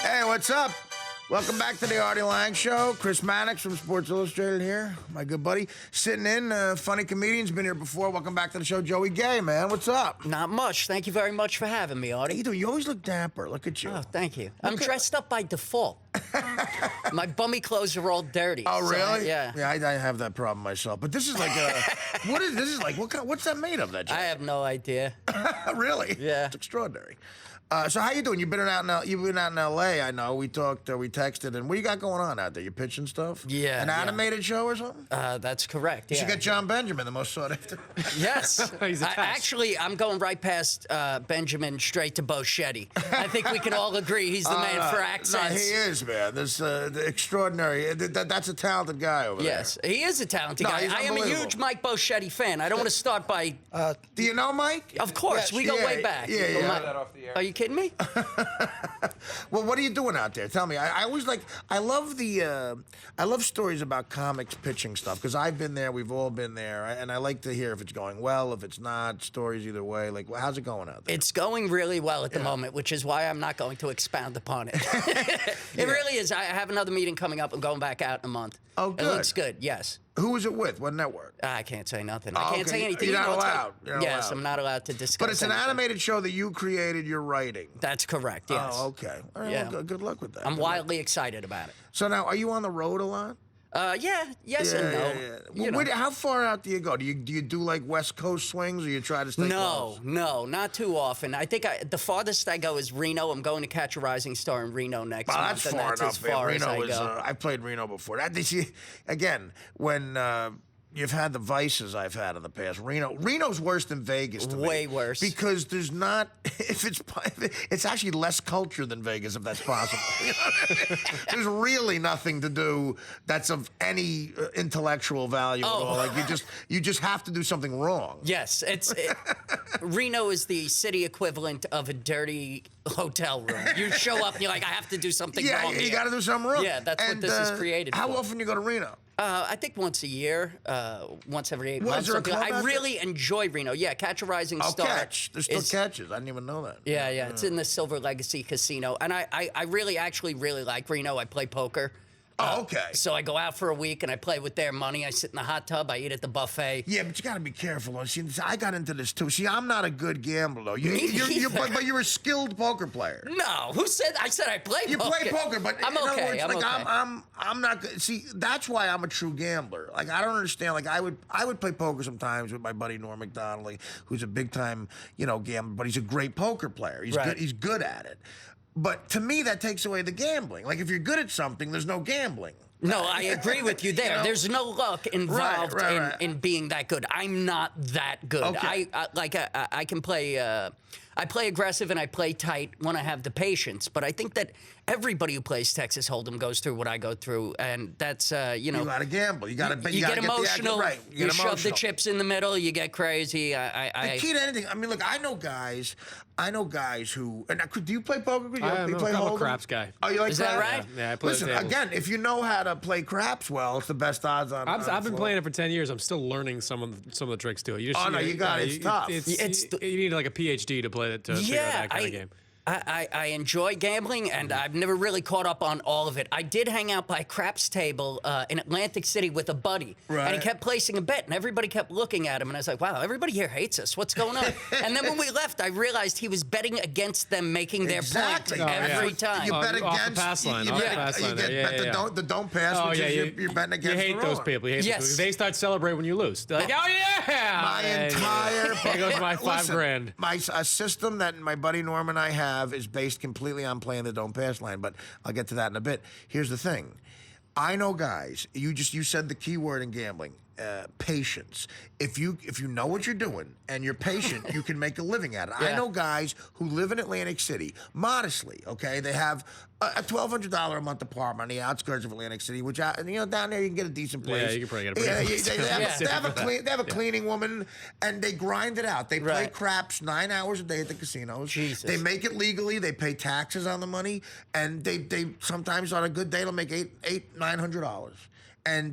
Hey, what's up? Welcome back to the Artie Lange Show. Chris Mannix from Sports Illustrated here. My good buddy. Sitting in, funny comedian's been here before. Welcome back to the show, Joey Gay, man. What's up? Not much. Thank you very much for having me, Artie. How you doing? You always look dapper. Look at you. Oh, thank you. I'm dressed up by default. My bummy clothes are all dirty. Oh, really? So, yeah. Yeah, I have that problem myself. But this is like a... What is this? Is like, what's that made of, that I have no idea. Really? Yeah. It's extraordinary. So how you doing? You've been out in L.A., I know. We talked, we texted, and what do you got going on out there? You pitching stuff? Yeah. An animated show or something? That's correct, You yeah. should get John Benjamin, the most sought after. Yes. He's attached. Actually, I'm going right past Benjamin straight to Boschetti. I think we can all agree he's the man for accents. No, he is, man. This extraordinary. That's a talented guy over there. Yes, he is a talented No, guy. he's I am a unbelievable. huge Mike Boschetti fan. I don't want to start by... Do you know Mike? Of course, Yes, we go way back. Yeah. Are you kidding me? Well, what are you doing out there? Tell me. I always like. I love stories about comics pitching stuff because I've been there. We've all been there, and I like to hear if it's going well, if it's not. Stories either way. Like, how's it going out there? It's going really well at the moment, which is why I'm not going to expound upon it. It really is. I have another meeting coming up. I'm going back out in a month. Oh, good. It looks good, yes. Who is it with? What network? I can't say nothing. Oh, I can't okay. say anything. You're You not know, it's allowed. like- You're not yes, allowed. I'm not allowed to discuss But it's an anything. animated show that you created. You're writing. That's correct, yes. Oh, okay. All right, Yeah. well, good luck with that. I'm Good luck. wildly excited about it. So now, are you on the road a lot? Yes and no. You know. How far out do you go? Do you do like West Coast swings, or you try to stay close? No, not too often. I think the farthest I go is Reno. I'm going to catch a rising star in Reno next Well, month. that's and far that's enough. as far as I Reno is. go. I've played Reno before. That, see, again, when you've had the vices I've had in the past, Reno's worse than Vegas. To Way me, worse. because there's not. If it's actually less culture than Vegas, if that's possible. You know what I mean? There's really nothing to do that's of any intellectual value at all. Like you just have to do something wrong. Yes, Reno is the city equivalent of a dirty hotel room. You show up and you're like, I have to do something Yeah, wrong you here. got to do something wrong. Yeah, that's what this is created How for. often you go to Reno? I think once a year, once every 8 Well, is months. there a something. club I out there? really enjoy Reno. Yeah, Catch a Rising Oh, Star. catch. There's still catches. I didn't even know that. Yeah, it's in the Silver Legacy Casino. And I really like Reno. I play poker. Oh, okay. So I go out for a week and I play with their money. I sit in the hot tub. I eat at the buffet. Yeah, but you got to be careful. See, I got into this too. See, I'm not a good gambler though. But you're a skilled poker player. No, who said? I said I play You poker. play poker, but I'm in other okay. words, I'm like okay. I'm not good. See, that's why I'm a true gambler. Like I don't understand. Like I would play poker sometimes with my buddy Norm Macdonald, like, who's a big time gambler, but he's a great poker player. He's Right. good. He's good at it. But to me, that takes away the gambling. Like if you're good at something, there's no gambling. No, I agree with you there. You know? There's no luck involved Right. in being that good. I'm not that good. Okay. I can play. I play aggressive and I play tight when I have the patience. But I think that everybody who plays Texas Hold'em goes through what I go through, and that's You got to gamble. You got to. You get emotional. Right. You shove the chips in the middle. You get crazy. The key to anything. I mean, look, I know guys who. And do you play poker? I'm you play a Hold'em? craps guy. Oh, you like Is that craps? right? Yeah, I play Listen, the tables. again, if you know how to play craps well, it's the best odds on. I've been playing it for 10 years. I'm still learning some of the tricks to it. You just, Oh, no, you got it. It's tough. You need like a PhD to play it to figure out that kind of game. I enjoy gambling, and I've never really caught up on all of it. I did hang out by a craps table in Atlantic City with a buddy, and he kept placing a bet, and everybody kept looking at him, and I was like, wow, everybody here hates us. What's going on? And then when we left, I realized he was betting against them making their point every time. You bet off against the pass line. You Off the bet, pass you line get there. bet the don't pass, which is you're betting against. You hate the those wrong. people. You hate Yes. those people. They start celebrating when you lose. They're like, oh yeah! My And entire there goes my Listen, $5,000. A system that my buddy Norm and I have is based completely on playing the don't pass line, but I'll get to that in a bit. Here's the thing. I know guys, you said the key word in gambling, patience. If you know what you're doing and you're patient, you can make a living at it. Yeah. I know guys who live in Atlantic City, modestly, okay? They have a $1,200 a month apartment on the outskirts of Atlantic City, which, down there you can get a decent place. Yeah, you can probably get a pretty They have a cleaning woman, and they grind it out. They play Right. craps 9 hours a day at the casinos. Jesus. They make it legally. They pay taxes on the money, and they sometimes on a good day they'll make $800-900.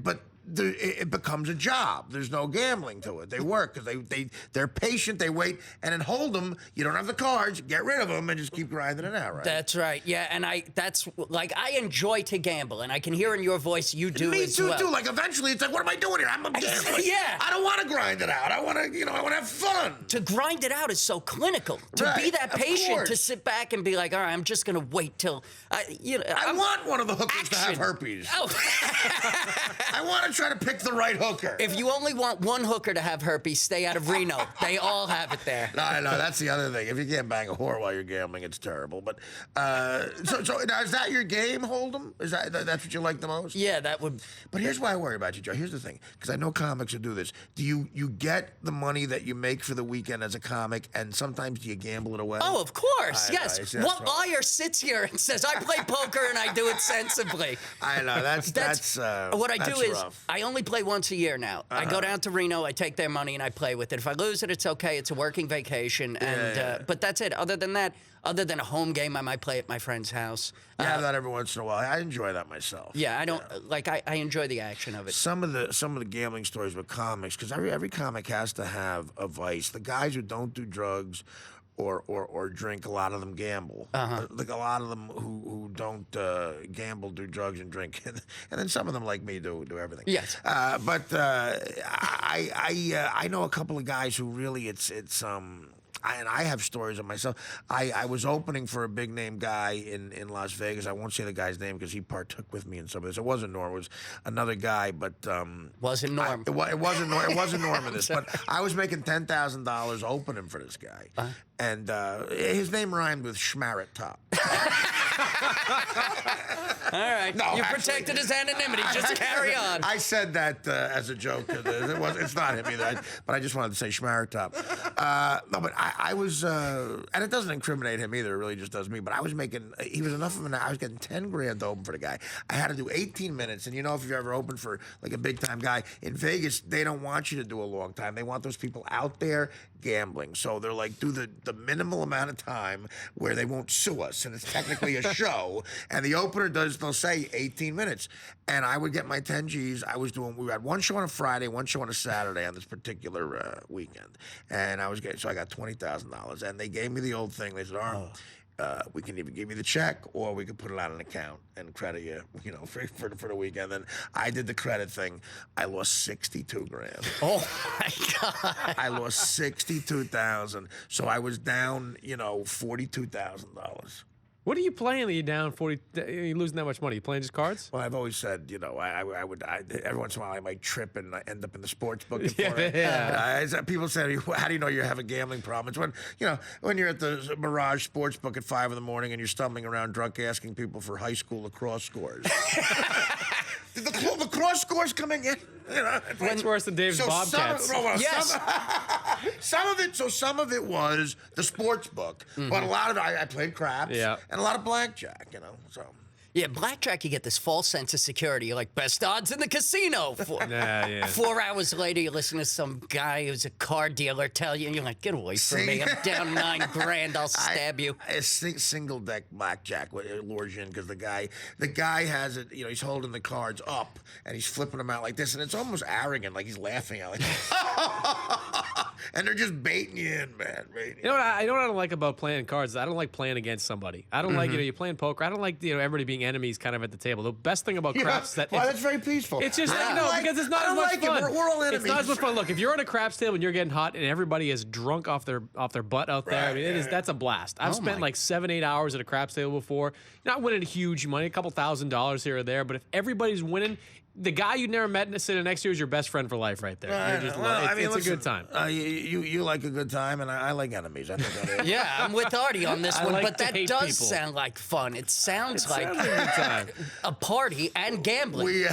But it becomes a job. There's no gambling to it. They work because they're patient. They wait, and then hold them. You don't have the cards. Get rid of them and just keep grinding it out. Right. That's right. Yeah, and I enjoy to gamble, and I can hear in your voice you do Me as too, well. too. Like eventually, it's like, what am I doing here? I'm gambling. Yeah. I don't want to grind it out. I want to, I want to have fun. To grind it out is so clinical. To be Right, that of patient, to course. sit back and be like, all right, I'm just gonna wait till I want one of the hookers to have Action. herpes. Oh. I want to try to pick the right hooker. If you only want one hooker to have herpes, stay out of Reno. They all have it there. No, that's the other thing. If you can't bang a whore while you're gambling, it's terrible. But so now, is that your game, Hold'em? Is that's what you like the most? Yeah, that would. But here's why I worry about you, Joe. Here's the thing, because I know comics who do this. Do you get the money that you make for the weekend as a comic, and sometimes do you gamble it away? Oh, of course, I know, yes. see, that's What why- liar sits here and says, I play poker and I do it sensibly? I know that's what I do is rough. I only play once a year now. I go down to Reno, I take their money, and I play with it. If I lose it, it's okay. It's a working vacation, and but that's it. Other than that, other than a home game, I might play at my friend's house. I have that every once in a while. I enjoy that myself. Yeah, I don't like. I enjoy the action of it. Some of the gambling stories with comics, because every comic has to have a vice. The guys who don't do drugs or drink, a lot of them gamble. Like a lot of them who don't gamble do drugs and drink, and then some of them like me do everything. Yes. But I know a couple of guys who really and I have stories of myself. I was opening for a big name guy in Las Vegas. I won't say the guy's name because he partook with me in some of this. It wasn't Norm. It was another guy, but Wasn't Norm. it wasn't Norm. It wasn't Norm in this. But I was making $10,000 opening for this guy, and his name rhymed with Schmarret Top. All right. No, You actually- protected his anonymity. Just carry on. I said that as a joke. It's not him either. But I just wanted to say Schmarret Top. No, but I was, and it doesn't incriminate him either. It really just does me. But I was making. He was enough of I was getting 10 grand to open for the guy. I had to do 18 minutes, and if you've ever opened for like a big time guy in Vegas, they don't want you to do a long time. They want those people out there gambling. So they're like, do the minimal amount of time where they won't sue us, and it's technically a show. And the opener they'll say 18 minutes. And I would get my 10 G's. We had one show on a Friday, one show on a Saturday on this particular weekend. And I got $20,000. And they gave me the old thing. They said, we can either give you the check or we can put it on an account and credit you, for the weekend. And I did the credit thing. I lost 62 grand. Oh my God. I lost 62,000. So I was down, $42,000. What are you playing that you're down 40? You're losing that much money. You playing just cards? Well, I've always said, I would every once in a while I might trip and I end up in the sports book. People say, how do you know you have a gambling problem? It's when you're at the Mirage Sports Book at 5 a.m. and you're stumbling around drunk asking people for high school lacrosse scores. Did the lacrosse scores coming in? It's worse than Dave's Bobcats. Yes. Some of it was the sports book, but a lot of it, I played craps and a lot of blackjack, so. Yeah, blackjack, you get this false sense of security. You're like, best odds in the casino. 4 hours later, you listen to some guy who's a car dealer tell you, and you're like, get away from me. I'm down 9 grand. I'll stab you. Single deck blackjack lures you in because the guy has it. He's holding the cards up and he's flipping them out like this, and it's almost arrogant, like he's laughing out, like, and they're just baiting you in, man. You know what I don't like about playing cards? I don't like playing against somebody. I don't like you're playing poker. I don't like everybody being enemies kind of at the table. The best thing about craps is that that's very peaceful. it's just because it's not I as don't much like fun. It. We're all enemies. It's not as much fun. Look, if you're on a craps table and you're getting hot and everybody is drunk off their butt out there, I mean, that's a blast. I've spent like 7-8 hours at a craps table before, not winning huge money, a couple $1,000s here or there, but if everybody's winning, the guy you never met sitting next to you is your best friend for life right there. It's a good time. You like a good time, and I like enemies. I think that is. Yeah, I'm with Artie on this one, like but to that hate does people. sound like fun. It sounds like Sounds like a good time. a party and gambling.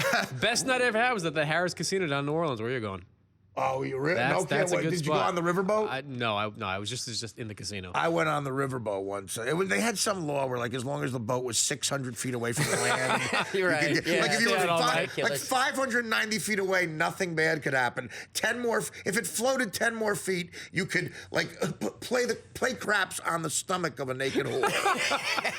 Best night I ever had was at the Harris Casino down in New Orleans. Where are you going? Oh, you really? That's a good Did spot. you go on the riverboat? No, I was just in the casino. I went on the riverboat once. They had some law where, like, as long as the boat was 600 feet away from the land, You're right. like if you were Ridiculous. like 590 feet away, nothing bad could happen. 10 more. If it floated 10 more feet, you could play craps on the stomach of a naked whore.